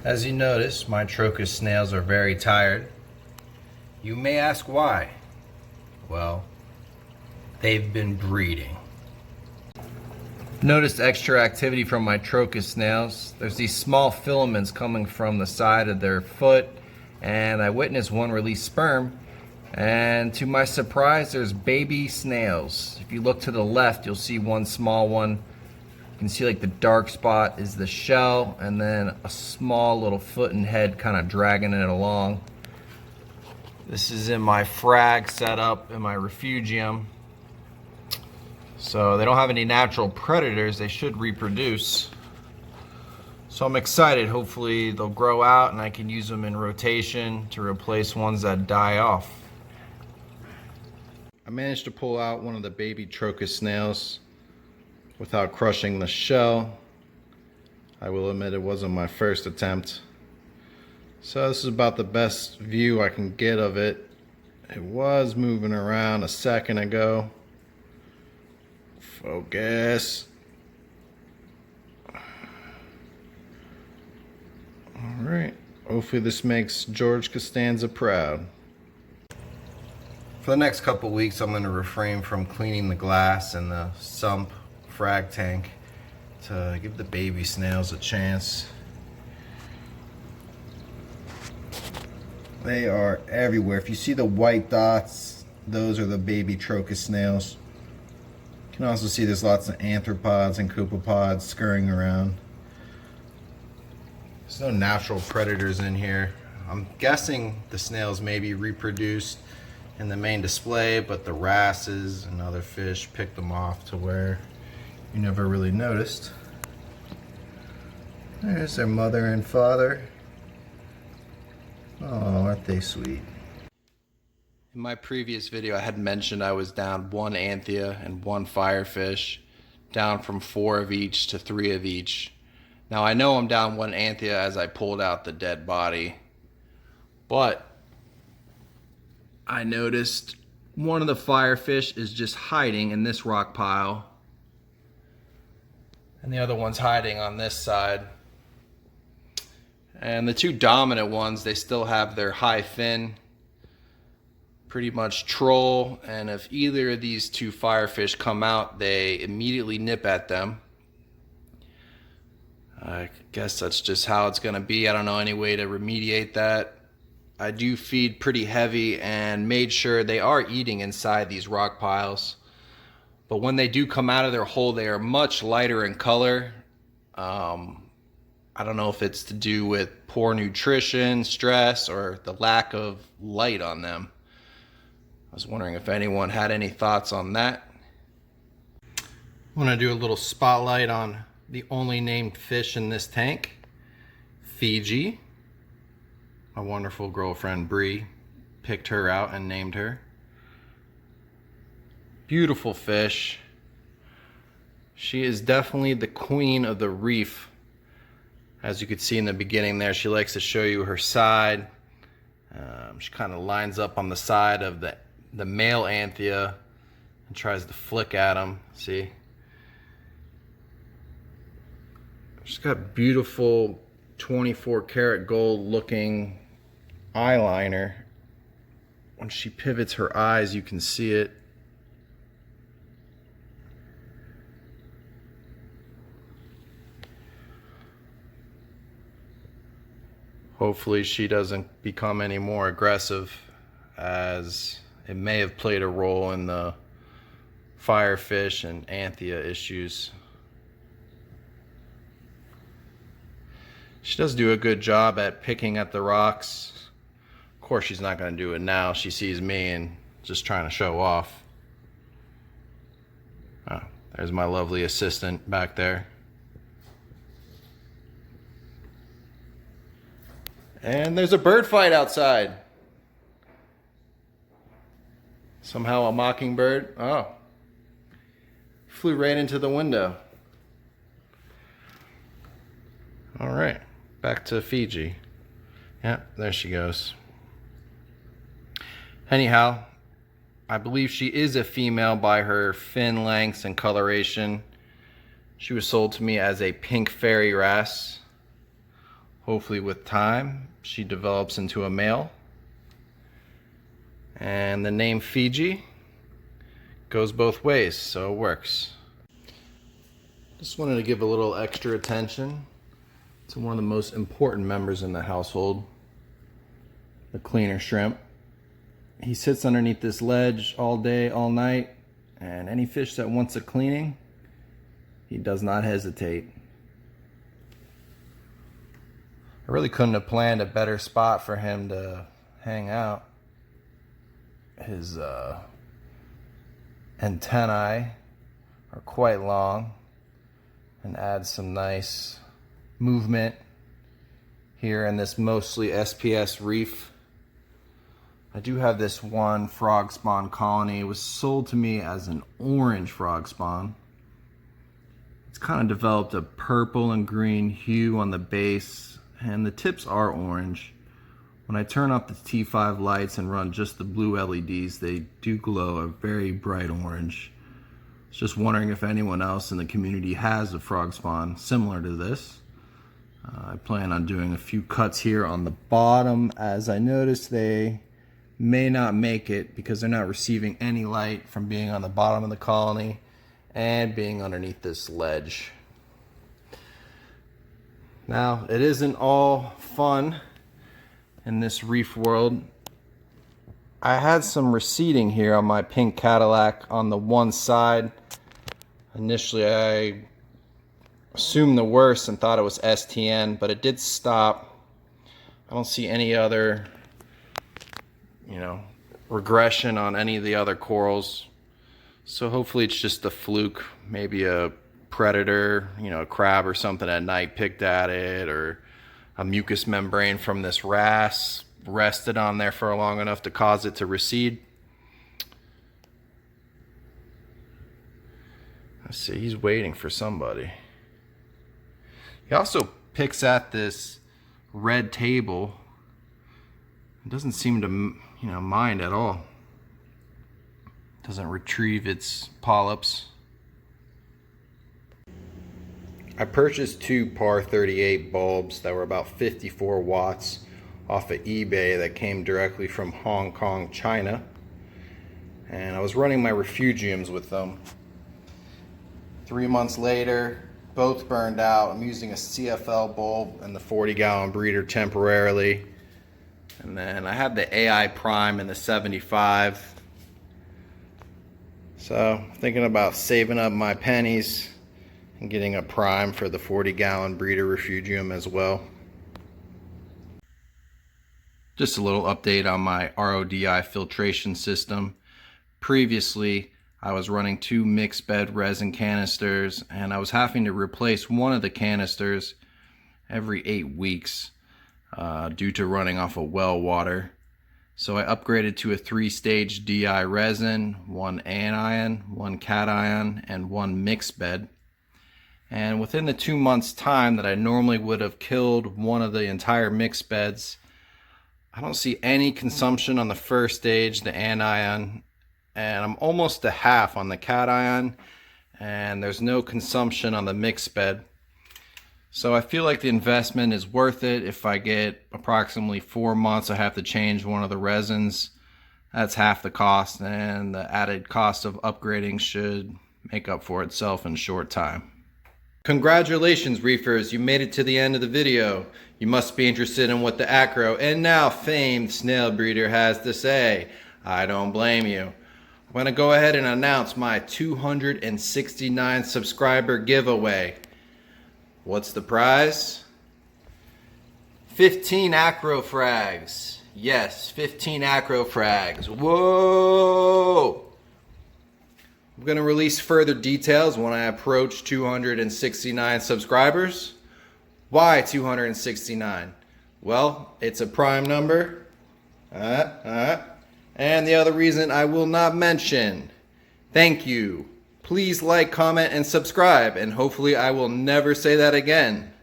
As you notice, my Trochus snails are very tired. You may ask why. Well, they've been breeding. Noticed extra activity from my Trochus snails. There's these small filaments coming from the side of their foot, and I witnessed one release sperm, and to my surprise there's baby snails. If you look to the left, you'll see one small one. You can see like the dark spot is the shell, and then a small little foot and head kind of dragging it along. This is in my frag setup in my refugium. So they don't have any natural predators, they should reproduce. So I'm excited, hopefully they'll grow out and I can use them in rotation to replace ones that die off. I managed to pull out one of the baby Trochus snails without crushing the shell. I will admit it wasn't my first attempt. So this is about the best view I can get of it. It was moving around a second ago. Focus. Alright, hopefully this makes George Costanza proud. For the next couple weeks I'm going to refrain from cleaning the glass and the sump frag tank to give the baby snails a chance. They are everywhere. If you see the white dots, those are the baby Trochus snails. You can also see there's lots of arthropods and copepods scurrying around. There's no natural predators in here. I'm guessing the snails may be reproduced in the main display, but the wrasses and other fish picked them off to where you never really noticed. There's their mother and father. Oh, aren't they sweet? In my previous video I had mentioned I was down one anthea and one firefish, down from 4 of each to 3 of each. Now I know I'm down one anthea as I pulled out the dead body, but I noticed one of the firefish is just hiding in this rock pile, and the other one's hiding on this side. And the two dominant ones, they still have their high fin, pretty much troll, and if either of these two firefish come out, they immediately nip at them. I guess that's just how it's gonna be. I don't know any way to remediate that. I do feed pretty heavy and made sure they are eating inside these rock piles. But when they do come out of their hole, they are much lighter in color. I don't know if it's to do with poor nutrition, stress, or the lack of light on them. I was wondering if anyone had any thoughts on that. I want to do a little spotlight on the only named fish in this tank, Fiji. My wonderful girlfriend Bree picked her out and named her. Beautiful fish. She is definitely the queen of the reef. As you could see in the beginning there, she likes to show you her side. She kind of lines up on the side of the male anthea and tries to flick at him. See? She's got beautiful 24 karat gold looking eyeliner. When she pivots her eyes, you can see it. Hopefully she doesn't become any more aggressive, as it may have played a role in the firefish and anthea issues. She does do a good job at picking at the rocks. Of course she's not going to do it now. She sees me and just trying to show off. Oh, there's my lovely assistant back there. And there's a bird fight outside. Somehow a mockingbird, oh, flew right into the window. All right, back to Fiji. Yeah, there she goes. Anyhow, I believe she is a female by her fin lengths and coloration. She was sold to me as a pink fairy wrasse. Hopefully with time, she develops into a male. And the name Fiji goes both ways, so it works. Just wanted to give a little extra attention to one of the most important members in the household, the cleaner shrimp. He sits underneath this ledge all day, all night, and any fish that wants a cleaning, he does not hesitate. I really couldn't have planned a better spot for him to hang out. His antennae are quite long and add some nice movement here in this mostly SPS reef. I do have this one frog spawn colony. It was sold to me as an orange frog spawn. It's kind of developed a purple and green hue on the base, and the tips are orange. When I turn off the T5 lights and run just the blue LEDs, they do glow a very bright orange. I was just wondering if anyone else in the community has a frog spawn similar to this. I plan on doing a few cuts here on the bottom, as I noticed they may not make it because they're not receiving any light from being on the bottom of the colony and being underneath this ledge. Now, it isn't all fun in this reef world. I had some receding here on my pink Cadillac on the one side. Initially, I assumed the worst and thought it was STN, but it did stop. I don't see any other, regression on any of the other corals. So hopefully it's just a fluke, maybe a predator, a crab or something at night picked at it, or a mucous membrane from this wrasse rested on there for long enough to cause it to recede. Let's see, he's waiting for somebody. He also picks at this red table. It doesn't seem to, mind at all. Doesn't retrieve its polyps. I purchased two par 38 bulbs that were about 54 watts off of eBay that came directly from Hong Kong, China. And I was running my refugiums with them. 3 months later, both burned out. I'm using a CFL bulb and the 40-gallon breeder temporarily. And then I have the AI Prime in the 75. So, thinking about saving up my pennies and getting a prime for the 40-gallon breeder refugium as well. Just a little update on my RODI filtration system. Previously, I was running 2 mixed bed resin canisters, and I was having to replace one of the canisters every 8 weeks due to running off of well water. So I upgraded to a 3-stage DI resin, 1 anion, 1 cation, and 1 mixed bed. And within the 2 months time that I normally would have killed one of the entire mixed beds, I don't see any consumption on the first stage, the anion, and I'm almost to half on the cation, and there's no consumption on the mixed bed. So I feel like the investment is worth it. If I get approximately 4 months, I have to change one of the resins. That's half the cost, and the added cost of upgrading should make up for itself in a short time. Congratulations, reefers, you made it to the end of the video. You must be interested in what the Acro and now famed snail breeder has to say. I don't blame you. I'm going to go ahead and announce my 269 subscriber giveaway. What's the prize? 15 Acro frags. Yes, 15 Acro frags. Whoa! I'm going to release further details when I approach 269 subscribers. Why 269? Well, it's a prime number. And the other reason I will not mention. Thank you. Please like, comment, and subscribe, and hopefully I will never say that again.